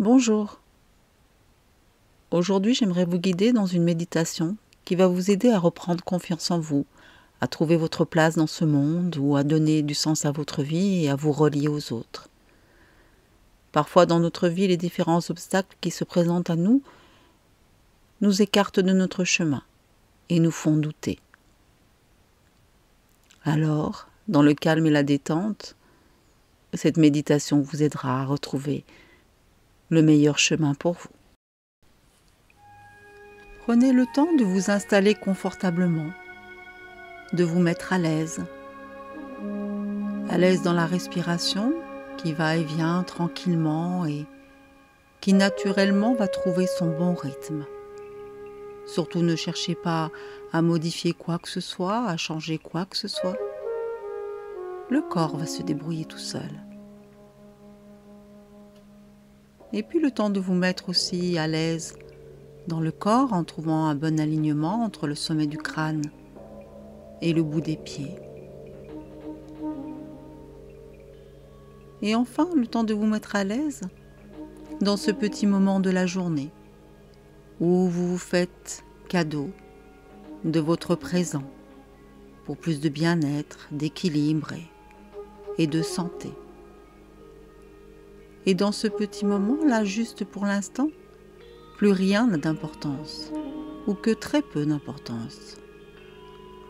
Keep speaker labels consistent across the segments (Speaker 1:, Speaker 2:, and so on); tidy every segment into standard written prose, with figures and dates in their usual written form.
Speaker 1: Bonjour. Aujourd'hui, j'aimerais vous guider dans une méditation qui va vous aider à reprendre confiance en vous, à trouver votre place dans ce monde ou à donner du sens à votre vie et à vous relier aux autres. Parfois, dans notre vie, les différents obstacles qui se présentent à nous nous écartent de notre chemin et nous font douter. Alors, dans le calme et la détente, cette méditation vous aidera à retrouver le meilleur chemin pour vous. Prenez le temps de vous installer confortablement, de vous mettre à l'aise dans la respiration qui va et vient tranquillement et qui naturellement va trouver son bon rythme. Surtout ne cherchez pas à modifier quoi que ce soit, à changer quoi que ce soit. Le corps va se débrouiller tout seul. Et puis le temps de vous mettre aussi à l'aise dans le corps en trouvant un bon alignement entre le sommet du crâne et le bout des pieds. Et enfin, le temps de vous mettre à l'aise dans ce petit moment de la journée où vous vous faites cadeau de votre présent pour plus de bien-être, d'équilibre et de santé. Et dans ce petit moment-là, juste pour l'instant, plus rien n'a d'importance, ou que très peu d'importance.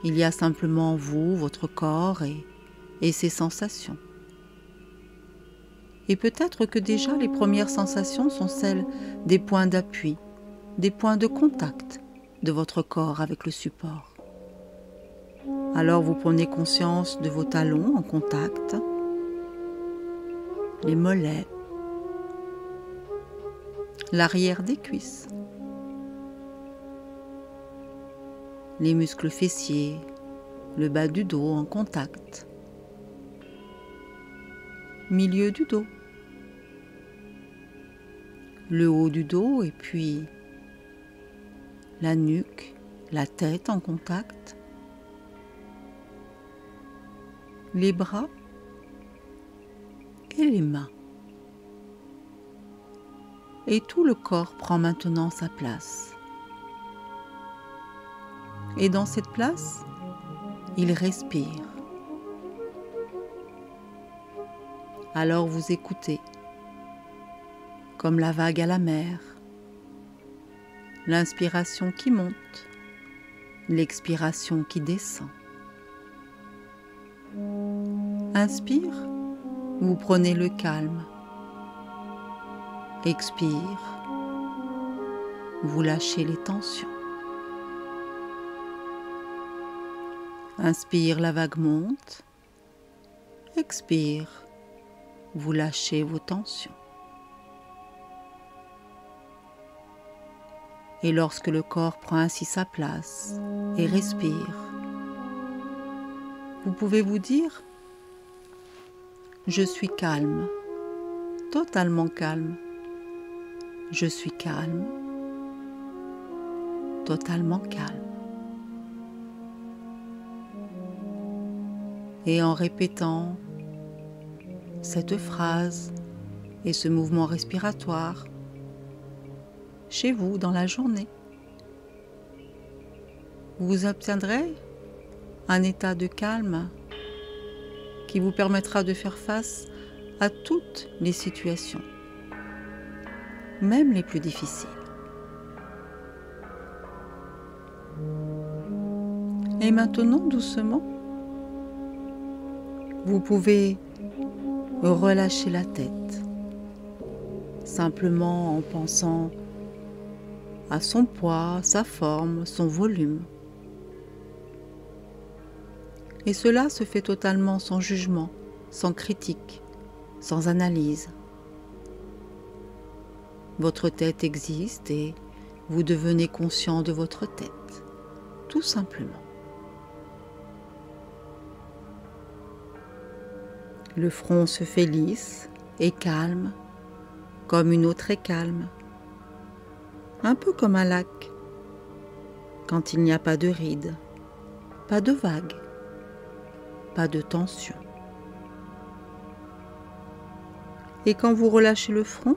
Speaker 1: Il y a simplement vous, votre corps et ses sensations. Et peut-être que déjà les premières sensations sont celles des points d'appui, des points de contact de votre corps avec le support. Alors vous prenez conscience de vos talons en contact, les mollets, l'arrière des cuisses, les muscles fessiers, le bas du dos en contact, milieu du dos, le haut du dos et puis la nuque, la tête en contact, les bras et les mains. Et tout le corps prend maintenant sa place. Et dans cette place, il respire. Alors vous écoutez, comme la vague à la mer, l'inspiration qui monte, l'expiration qui descend. Inspire, vous prenez le calme. Expire, vous lâchez les tensions. Inspire, la vague monte. Expire, vous lâchez vos tensions. Et lorsque le corps prend ainsi sa place et respire, vous pouvez vous dire « Je suis calme, totalement calme. Je suis calme, totalement calme. » Et en répétant cette phrase et ce mouvement respiratoire chez vous dans la journée, vous obtiendrez un état de calme qui vous permettra de faire face à toutes les situations, même les plus difficiles. Et maintenant, doucement, vous pouvez relâcher la tête, simplement en pensant à son poids, sa forme, son volume. Et cela se fait totalement sans jugement, sans critique, sans analyse. Votre tête existe et vous devenez conscient de votre tête, tout simplement. Le front se fait lisse et calme, comme une eau très calme, un peu comme un lac, quand il n'y a pas de rides, pas de vagues, pas de tension. Et quand vous relâchez le front,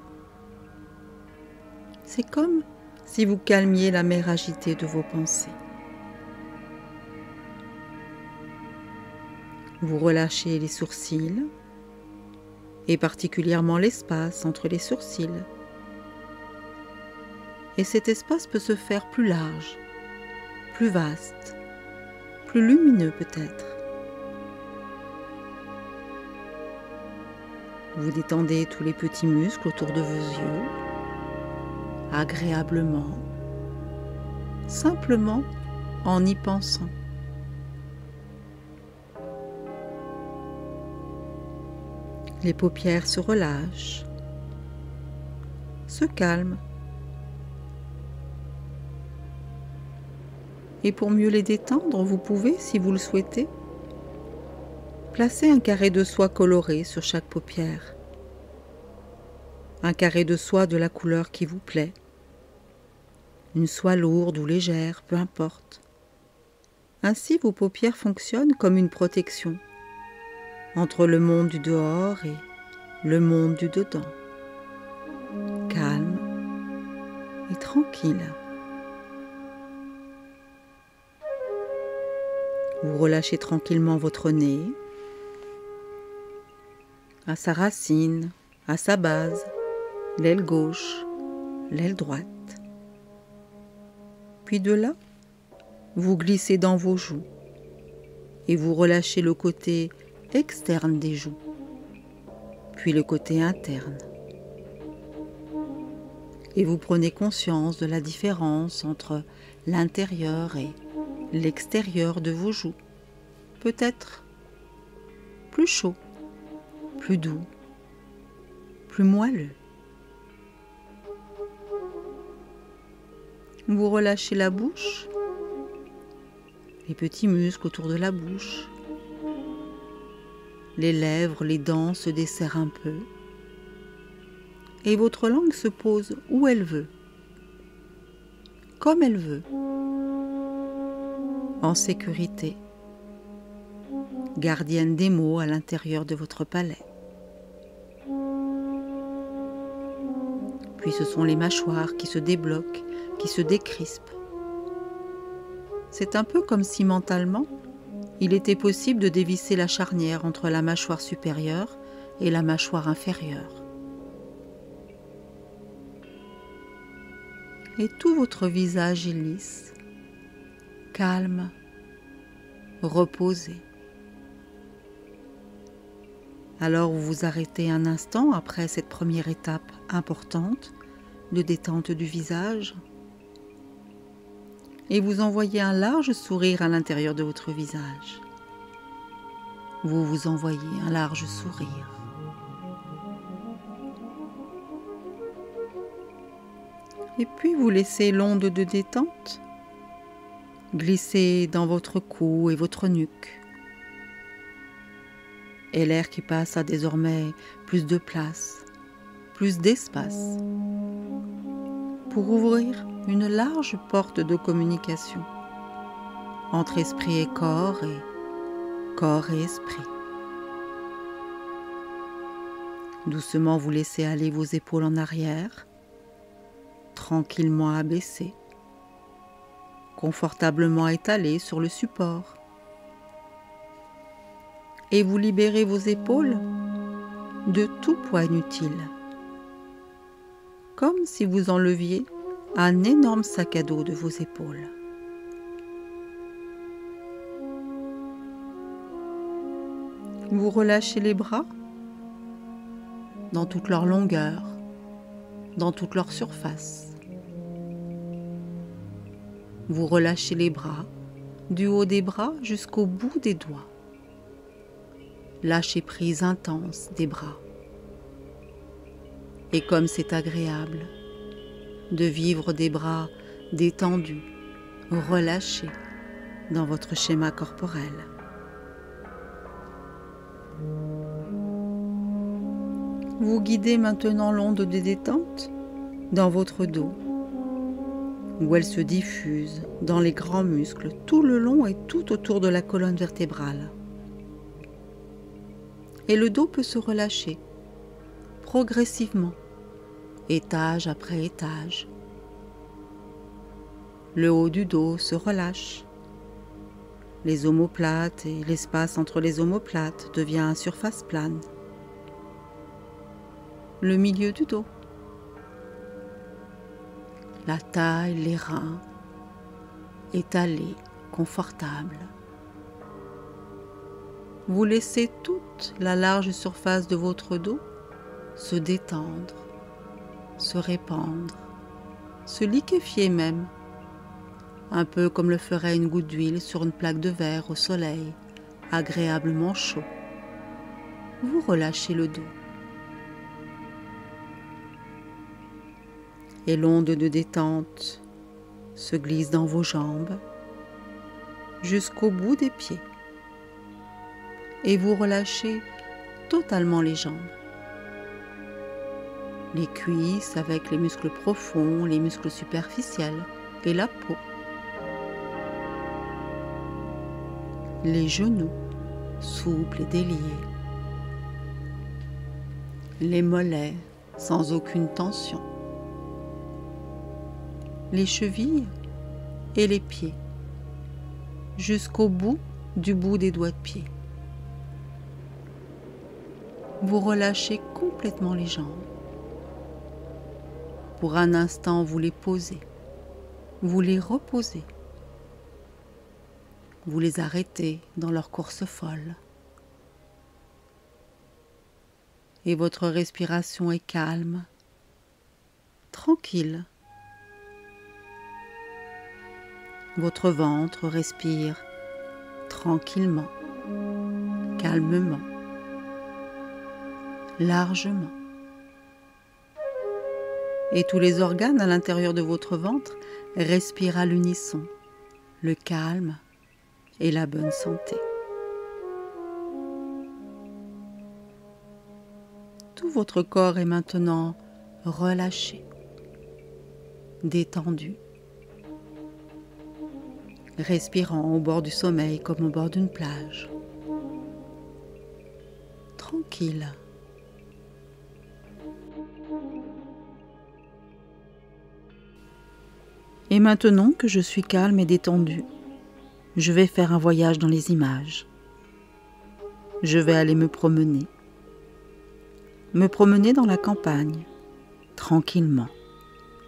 Speaker 1: C'est comme si vous calmiez la mer agitée de vos pensées. Vous relâchez les sourcils, et particulièrement l'espace entre les sourcils. Et cet espace peut se faire plus large, plus vaste, plus lumineux peut-être. Vous détendez tous les petits muscles autour de vos yeux, agréablement, simplement en y pensant. Les paupières se relâchent, se calment. Et pour mieux les détendre, vous pouvez, si vous le souhaitez, placer un carré de soie coloré sur chaque paupière. Un carré de soie de la couleur qui vous plaît. Une soie lourde ou légère, peu importe. Ainsi, vos paupières fonctionnent comme une protection entre le monde du dehors et le monde du dedans. Calme et tranquille. Vous relâchez tranquillement votre nez, à sa racine, à sa base, l'aile gauche, l'aile droite. Puis de là, vous glissez dans vos joues et vous relâchez le côté externe des joues, puis le côté interne. Et vous prenez conscience de la différence entre l'intérieur et l'extérieur de vos joues. Peut-être plus chaud, plus doux, plus moelleux. Vous relâchez la bouche, les petits muscles autour de la bouche. Les lèvres, les dents se desserrent un peu. Et votre langue se pose où elle veut, comme elle veut, en sécurité, gardienne des mots à l'intérieur de votre palais. Puis ce sont les mâchoires qui se débloquent, qui se décrispent. C'est un peu comme si mentalement, il était possible de dévisser la charnière entre la mâchoire supérieure et la mâchoire inférieure. Et tout votre visage est lisse, calme, reposé. Alors vous vous arrêtez un instant après cette première étape importante de détente du visage et vous envoyez un large sourire à l'intérieur de votre visage. Vous vous envoyez un large sourire. Et puis vous laissez l'onde de détente glisser dans votre cou et votre nuque. Et l'air qui passe a désormais plus de place, plus d'espace, pour ouvrir une large porte de communication entre esprit et corps et esprit. Doucement vous laissez aller vos épaules en arrière, tranquillement abaissées, confortablement étalées sur le support. Et vous libérez vos épaules de tout poids inutile, comme si vous enleviez un énorme sac à dos de vos épaules. Vous relâchez les bras dans toute leur longueur, dans toute leur surface. Vous relâchez les bras, du haut des bras jusqu'au bout des doigts. Lâchez prise intense des bras. Et comme c'est agréable de vivre des bras détendus, relâchés dans votre schéma corporel. Vous guidez maintenant l'onde de détente dans votre dos, où elle se diffuse dans les grands muscles tout le long et tout autour de la colonne vertébrale. Et le dos peut se relâcher progressivement, étage après étage, Le haut du dos se relâche. Les omoplates et l'espace entre les omoplates devient surface plane. Le milieu du dos. La taille, les reins, étalés, confortables. Vous laissez toute la large surface de votre dos se détendre, se répandre, se liquéfier même, un peu comme le ferait une goutte d'huile sur une plaque de verre au soleil, agréablement chaud. Vous relâchez le dos. Et l'onde de détente se glisse dans vos jambes jusqu'au bout des pieds. Et vous relâchez totalement les jambes. Les cuisses avec les muscles profonds, les muscles superficiels et la peau. Les genoux souples et déliés. Les mollets sans aucune tension. Les chevilles et les pieds jusqu'au bout des doigts de pied. Vous relâchez complètement les jambes. Pour un instant, vous les posez, vous les reposez. Vous les arrêtez dans leur course folle. Et votre respiration est calme, tranquille. Votre ventre respire tranquillement, calmement, largement. Et tous les organes à l'intérieur de votre ventre respirent à l'unisson, le calme et la bonne santé. Tout votre corps est maintenant relâché, détendu, respirant au bord du sommeil comme au bord d'une plage. Tranquille. Et maintenant que je suis calme et détendu, je vais faire un voyage dans les images. Je vais aller me promener dans la campagne, tranquillement,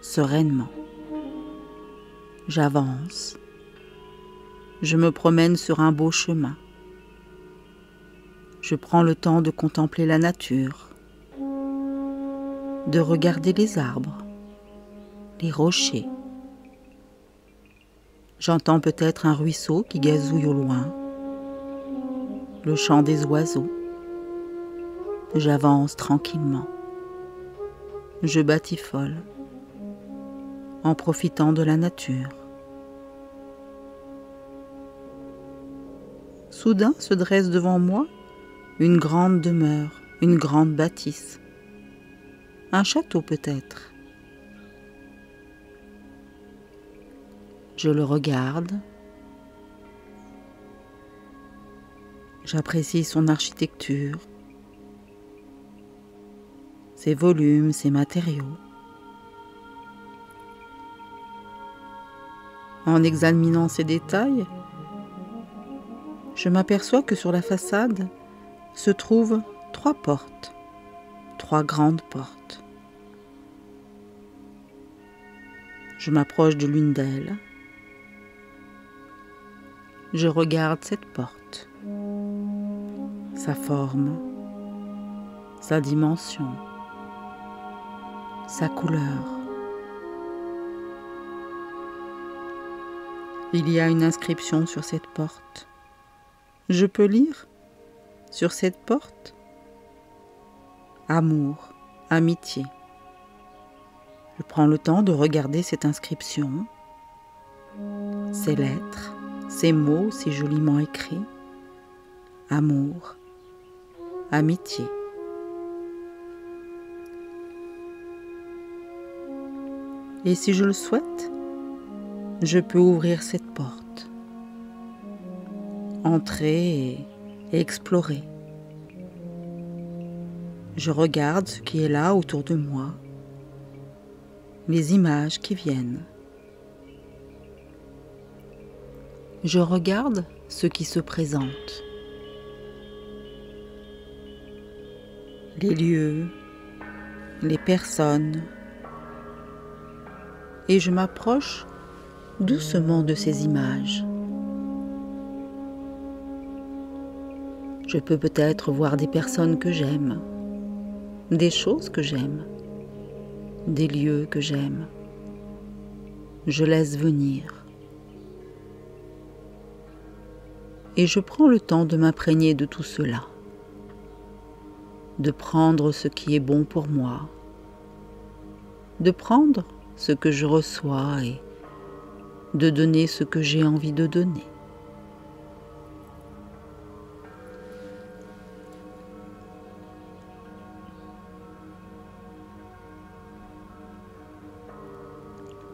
Speaker 1: sereinement. J'avance. Je me promène sur un beau chemin. Je prends le temps de contempler la nature, de regarder les arbres, les rochers. J'entends peut-être un ruisseau qui gazouille au loin, le chant des oiseaux. J'avance tranquillement. Je batifole en profitant de la nature. Soudain se dresse devant moi une grande demeure, une grande bâtisse. Un château peut-être. Je le regarde. J'apprécie son architecture, ses volumes, ses matériaux. En examinant ces détails, je m'aperçois que sur la façade se trouvent 3 portes, 3 grandes portes. Je m'approche de l'une d'elles. Je regarde cette porte, sa forme, sa dimension, sa couleur. Il y a une inscription sur cette porte. Je peux lire sur cette porte amour, amitié. Je prends le temps de regarder cette inscription, ces lettres, ces mots si joliment écrits. Amour, amitié. Et si je le souhaite, je peux ouvrir cette porte, entrer et explorer. Je regarde ce qui est là autour de moi, les images qui viennent. Je regarde ce qui se présente. Les lieux, les personnes, et je m'approche doucement de ces images. Je peux peut-être voir des personnes que j'aime, des choses que j'aime, des lieux que j'aime. Je laisse venir. Et je prends le temps de m'imprégner de tout cela, de prendre ce qui est bon pour moi, de prendre ce que je reçois et de donner ce que j'ai envie de donner.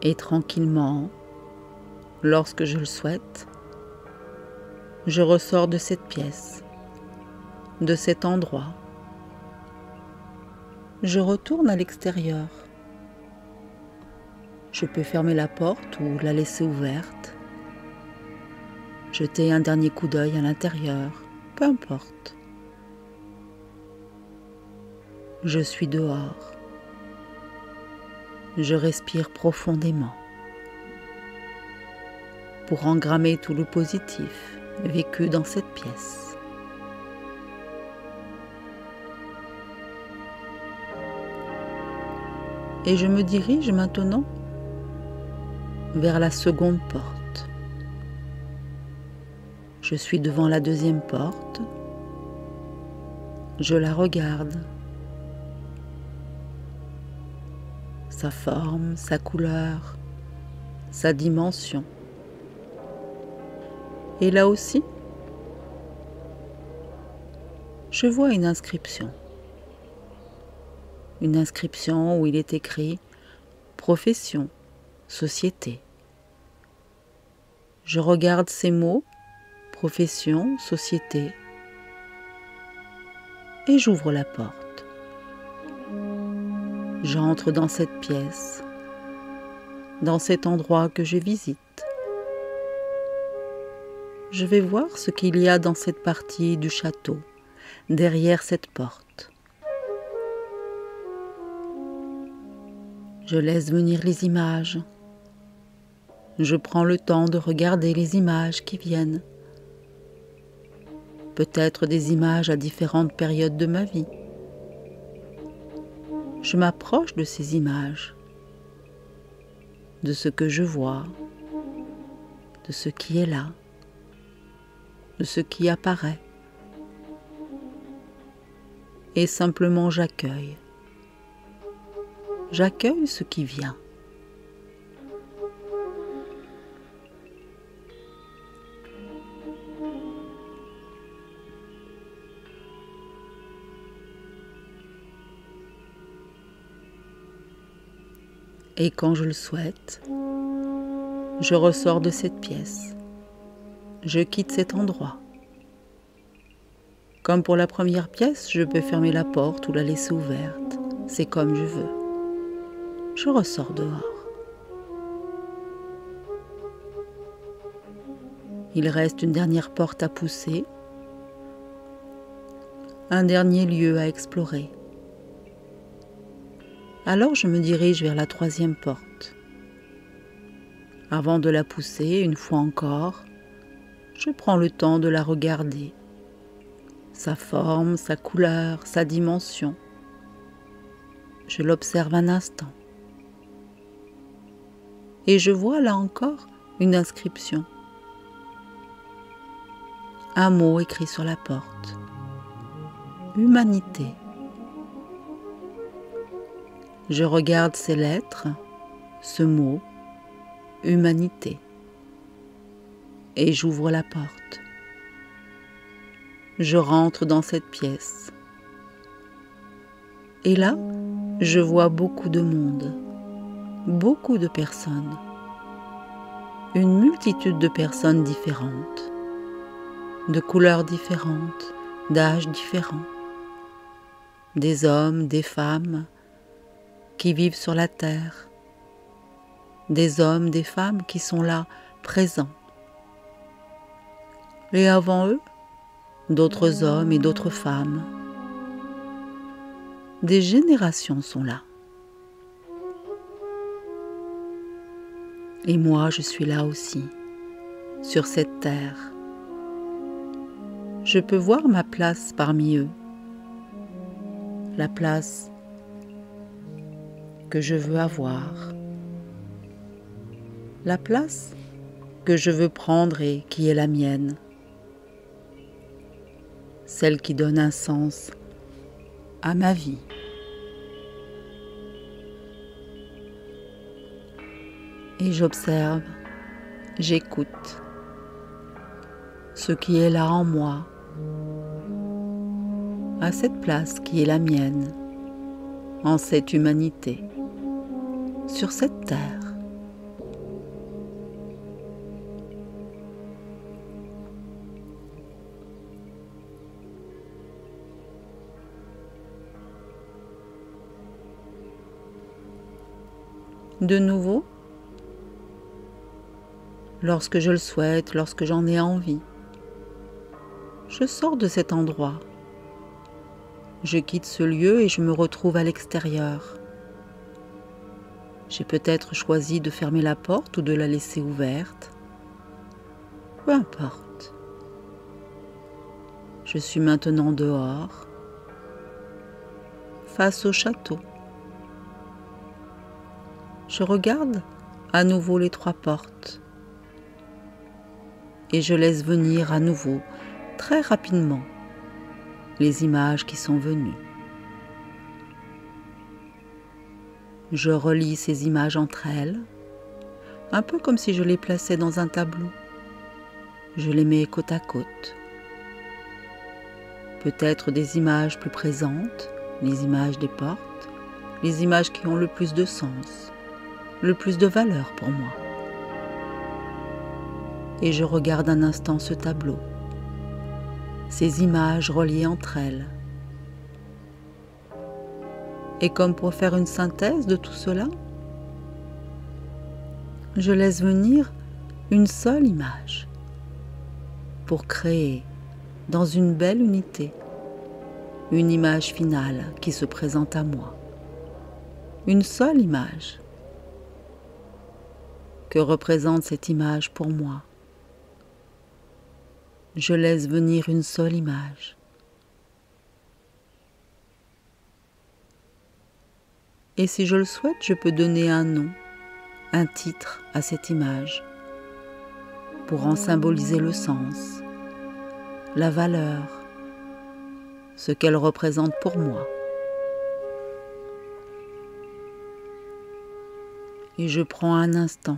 Speaker 1: Et tranquillement, lorsque je le souhaite, je ressors de cette pièce, de cet endroit. Je retourne à l'extérieur. Je peux fermer la porte ou la laisser ouverte, jeter un dernier coup d'œil à l'intérieur, peu importe. Je suis dehors. Je respire profondément pour engrammer tout le positif vécu dans cette pièce. Et je me dirige maintenant vers la seconde porte. Je suis devant la deuxième porte. Je la regarde. Sa forme, sa couleur, sa dimension. Et là aussi, je vois une inscription. Une inscription où il est écrit « Profession, société ». Je regarde ces mots « Profession, société » et j'ouvre la porte. J'entre dans cette pièce, dans cet endroit que je visite. Je vais voir ce qu'il y a dans cette partie du château, derrière cette porte. Je laisse venir les images. Je prends le temps de regarder les images qui viennent. Peut-être des images à différentes périodes de ma vie. Je m'approche de ces images, de ce que je vois, de ce qui est là, de ce qui apparaît. Et simplement j'accueille. J'accueille ce qui vient. Et quand je le souhaite, je ressors de cette pièce. Je quitte cet endroit. Comme pour la première pièce, je peux fermer la porte ou la laisser ouverte. C'est comme je veux. Je ressors dehors. Il reste une dernière porte à pousser, un dernier lieu à explorer. Alors je me dirige vers la troisième porte. Avant de la pousser, une fois encore, je prends le temps de la regarder. Sa forme, sa couleur, sa dimension. Je l'observe un instant. Et je vois là encore une inscription. Un mot écrit sur la porte. Humanité. Je regarde ces lettres, ce mot, humanité, et j'ouvre la porte. Je rentre dans cette pièce. Et là, je vois beaucoup de monde, beaucoup de personnes, une multitude de personnes différentes, de couleurs différentes, d'âges différents, des hommes, des femmes, qui vivent sur la terre, des hommes, des femmes qui sont là, présents, Et avant eux, d'autres hommes et d'autres femmes. Des générations sont là. Et moi, je suis là aussi, sur cette terre. Je peux voir ma place parmi eux, la place que je veux avoir, la place que je veux prendre et qui est la mienne, celle qui donne un sens à ma vie. Et j'observe, j'écoute ce qui est là en moi, à cette place qui est la mienne, en cette humanité, sur cette terre. De nouveau, lorsque je le souhaite, lorsque j'en ai envie, je sors de cet endroit. Je quitte ce lieu et je me retrouve à l'extérieur. J'ai peut-être choisi de fermer la porte ou de la laisser ouverte. Peu importe. Je suis maintenant dehors, face au château. Je regarde à nouveau les 3 portes et je laisse venir à nouveau, très rapidement, les images qui sont venues. Je relie ces images entre elles, un peu comme si je les plaçais dans un tableau. Je les mets côte à côte. Peut-être des images plus présentes, les images des portes, les images qui ont le plus de sens, le plus de valeur pour moi. Et je regarde un instant ce tableau, ces images reliées entre elles. Et comme pour faire une synthèse de tout cela, je laisse venir une seule image pour créer dans une belle unité une image finale qui se présente à moi. Une seule image. Que représente cette image pour moi? Je laisse venir une seule image. Et si je le souhaite, je peux donner un nom, un titre à cette image, pour en symboliser le sens, la valeur, ce qu'elle représente pour moi. Et je prends un instant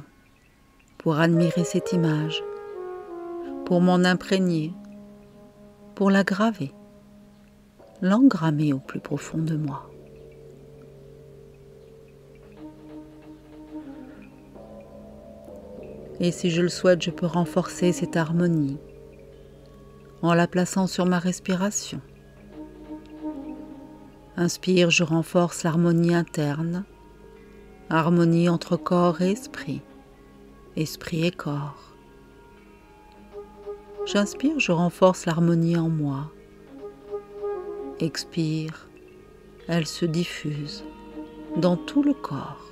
Speaker 1: pour admirer cette image, pour m'en imprégner, pour la graver, l'engrammer au plus profond de moi. Et si je le souhaite, je peux renforcer cette harmonie en la plaçant sur ma respiration. Inspire, je renforce l'harmonie interne, harmonie entre corps et esprit, esprit et corps. J'inspire, je renforce l'harmonie en moi. Expire, elle se diffuse dans tout le corps.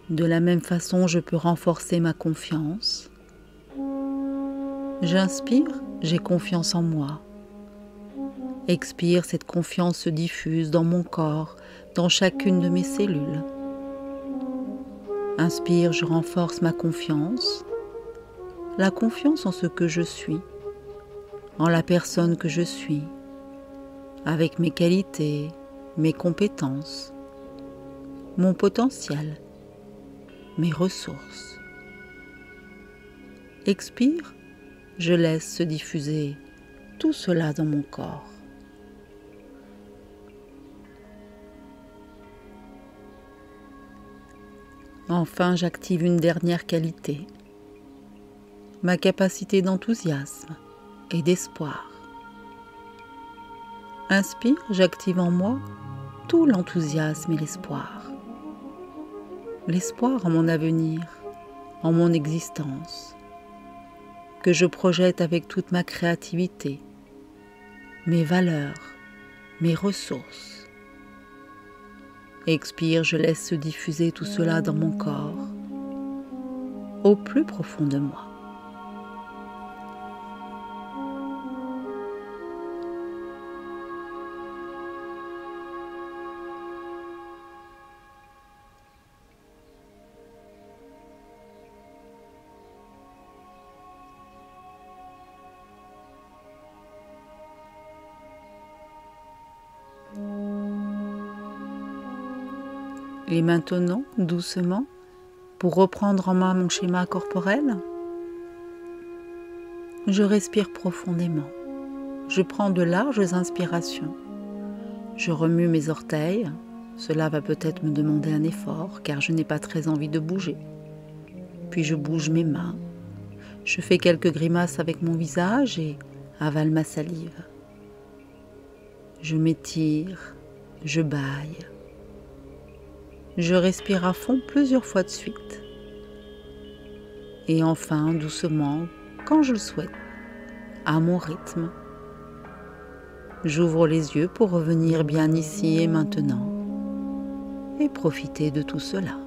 Speaker 1: De la même façon, je peux renforcer ma confiance. J'inspire, j'ai confiance en moi. Expire, cette confiance se diffuse dans mon corps, dans chacune de mes cellules. Inspire, je renforce ma confiance, la confiance en ce que je suis, en la personne que je suis, avec mes qualités, mes compétences, mon potentiel, mes ressources. Expire, je laisse se diffuser tout cela dans mon corps. Enfin, j'active une dernière qualité, ma capacité d'enthousiasme et d'espoir. Inspire, j'active en moi tout l'enthousiasme et l'espoir. L'espoir en mon avenir, en mon existence, que je projette avec toute ma créativité, mes valeurs, mes ressources. Expire, je laisse se diffuser tout cela dans mon corps, au plus profond de moi. Et maintenant, doucement, pour reprendre en main mon schéma corporel, je respire profondément. Je prends de larges inspirations. Je remue mes orteils. Cela va peut-être me demander un effort car je n'ai pas très envie de bouger. Puis je bouge mes mains. Je fais quelques grimaces avec mon visage et avale ma salive. Je m'étire, je bâille. Je respire à fond plusieurs fois de suite. Et enfin, doucement, quand je le souhaite, à mon rythme, j'ouvre les yeux pour revenir bien ici et maintenant et profiter de tout cela.